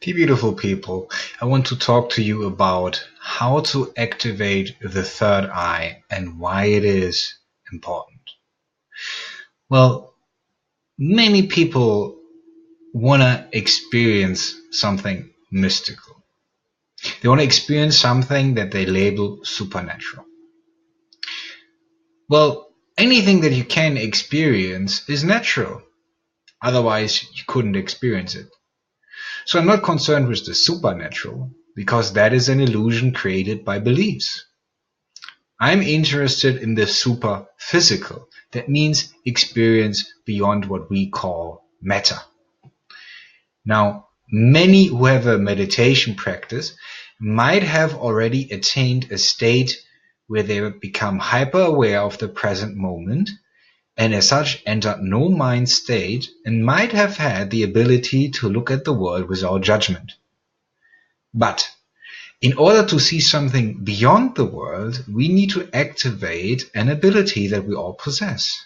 Beautiful people, I want to talk to you about how to activate the third eye and why it is important. Well, many people want to experience something mystical. They want to experience something that they label supernatural. Well, anything that you can experience is natural. Otherwise, you couldn't experience it. So I'm not concerned with the supernatural, because that is an illusion created by beliefs. I'm interested in the super physical. That means experience beyond what we call matter. Now, many who have a meditation practice might have already attained a state where they become hyper aware of the present moment, and as such entered no mind state, and might have had the ability to look at the world without judgment. But in order to see something beyond the world, we need to activate an ability that we all possess.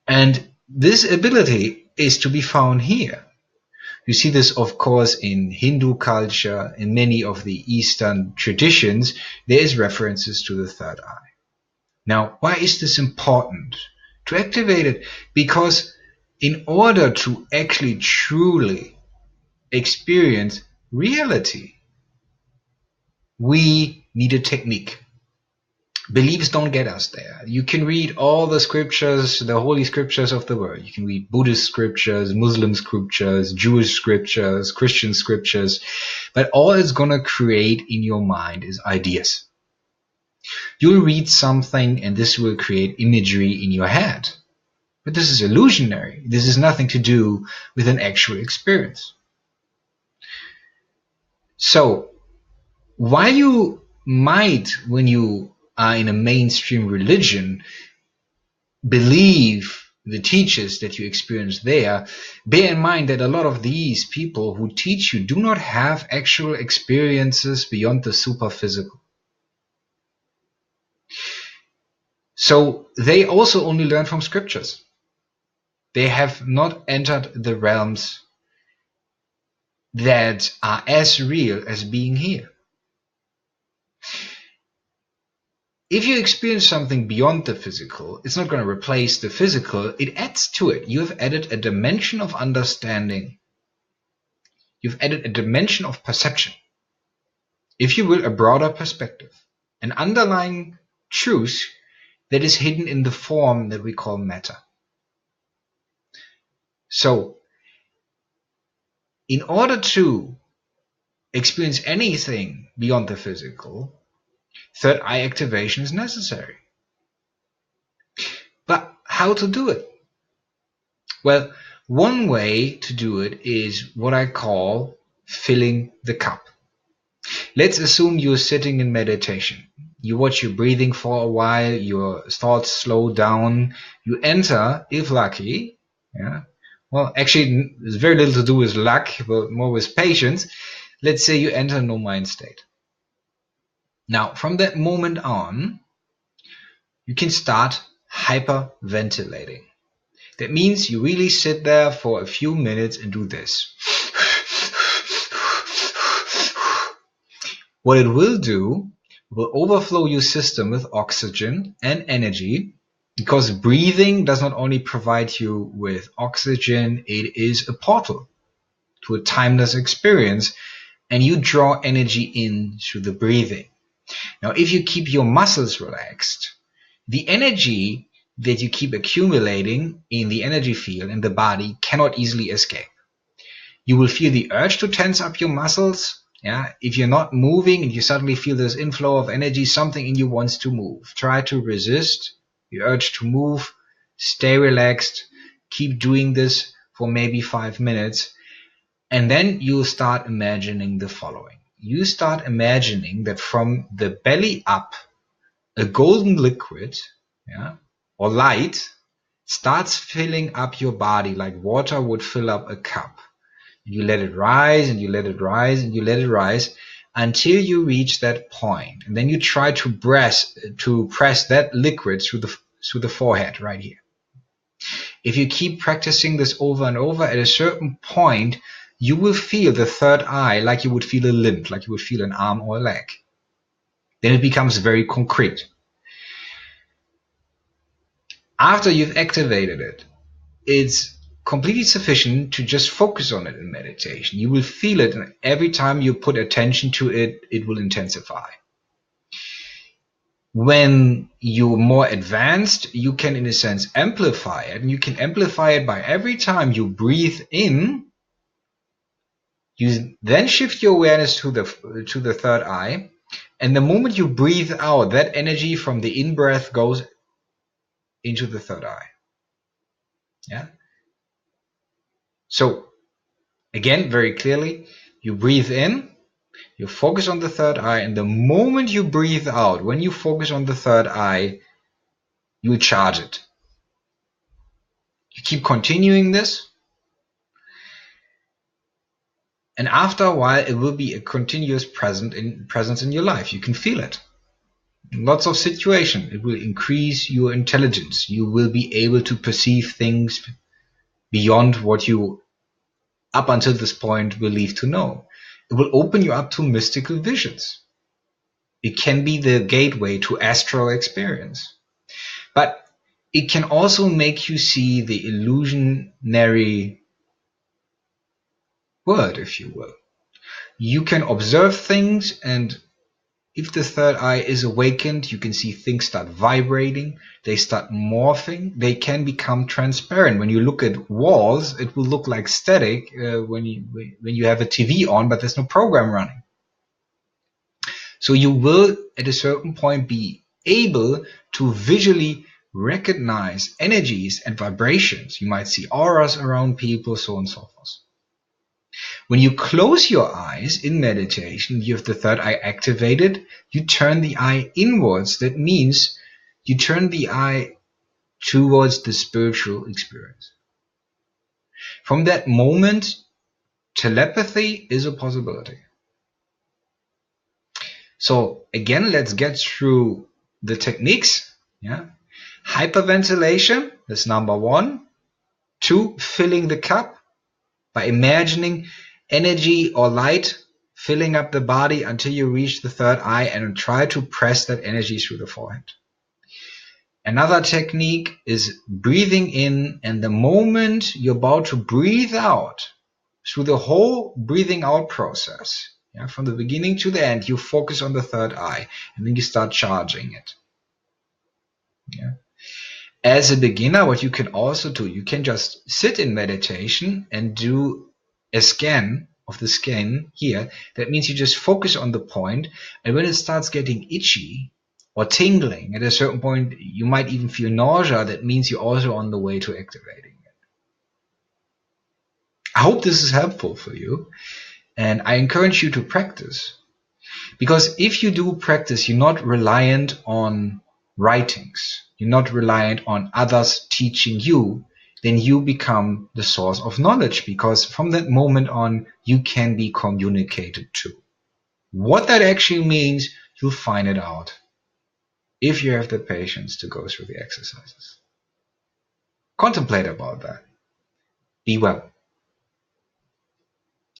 And this ability is to be found here. You see this, of course, in Hindu culture, in many of the Eastern traditions, there is references to the third eye. Now, why is this important? To activate it, because in order to actually truly experience reality, we need a technique. Beliefs don't get us there. You can read all the scriptures, the holy scriptures of the world. You can read Buddhist scriptures, Muslim scriptures, Jewish scriptures, Christian scriptures, but all it's going to create in your mind is ideas. You'll read something and this will create imagery in your head. But this is illusionary. This has nothing to do with an actual experience. So, while you might, when you are in a mainstream religion, believe the teachers that you experience there, bear in mind that a lot of these people who teach you do not have actual experiences beyond the superphysical. So they also only learn from scriptures. They have not entered the realms that are as real as being here. If you experience something beyond the physical, it's not going to replace the physical, it adds to it. You have added a dimension of understanding. You've added a dimension of perception. If you will, a broader perspective. An underlying truth that is hidden in the form that we call matter. So, in order to experience anything beyond the physical, third eye activation is necessary. But how to do it? Well, one way to do it is what I call filling the cup. Let's assume you're sitting in meditation. You watch your breathing for a while, your thoughts slow down, you enter, if lucky, well, actually, there's very little to do with luck, but more with patience. Let's say you enter no mind state. Now, from that moment on, you can start hyperventilating. That means you really sit there for a few minutes and do this. What it will do will overflow your system with oxygen and energy, because breathing does not only provide you with oxygen, it is a portal to a timeless experience, and you draw energy in through the breathing. Now, if you keep your muscles relaxed, the energy that you keep accumulating in the energy field in the body cannot easily escape. You will feel the urge to tense up your muscles. If you're not moving and you suddenly feel this inflow of energy, something in you wants to move. Try to resist the urge to move. Stay relaxed. Keep doing this for maybe 5 minutes. And then you'll start imagining the following. You start imagining that from the belly up, a golden liquid, or light, starts filling up your body like water would fill up a cup. You let it rise and you let it rise and you let it rise until you reach that point. And then you try to press that liquid through the forehead right here. If you keep practicing this over and over, at a certain point, you will feel the third eye like you would feel a limb, like you would feel an arm or a leg. Then it becomes very concrete. After you've activated it, it's completely sufficient to just focus on it in meditation. You will feel it, and every time you put attention to it, it will intensify. When you're more advanced, you can, in a sense, amplify it. And you can amplify it by every time you breathe in, you then shift your awareness to the third eye. And the moment you breathe out, that energy from the in-breath goes into the third eye. Yeah. So again, very clearly, you breathe in, you focus on the third eye, and the moment you breathe out, when you focus on the third eye, you charge it. You keep continuing this, and after a while, it will be a continuous presence in your life. You can feel it. In lots of situations, it will increase your intelligence. You will be able to perceive things beyond what you, up until this point, believe to know. It will open you up to mystical visions. It can be the gateway to astral experience. But it can also make you see the illusionary world, if you will. You can observe things, and if the third eye is awakened, you can see things start vibrating, they start morphing, they can become transparent. When you look at walls, it will look like static when you have a TV on, but there's no program running. So you will, at a certain point, be able to visually recognize energies and vibrations. You might see auras around people, so on and so forth. When you close your eyes in meditation, you have the third eye activated, you turn the eye inwards. That means you turn the eye towards the spiritual experience. From that moment, telepathy is a possibility. So again, let's get through the techniques. Yeah. Hyperventilation is number 1. 2, filling the cup by imagining energy or light filling up the body until you reach the third eye, and try to press that energy through the forehead. Another technique is breathing in, and the moment you're about to breathe out, through the whole breathing out process, from the beginning to the end, you focus on the third eye, and then you start charging it. Yeah. As a beginner, what you can also do, you can just sit in meditation and do a scan of the skin here. That means you just focus on the point, and when it starts getting itchy or tingling, at a certain point, you might even feel nausea. That means you're also on the way to activating it. I hope this is helpful for you, and I encourage you to practice. Because if you do practice, you're not reliant on writings. You're not reliant on others teaching you. Then you become the source of knowledge, because from that moment on, you can be communicated to. What that actually means, you'll find it out if you have the patience to go through the exercises. Contemplate about that. Be well.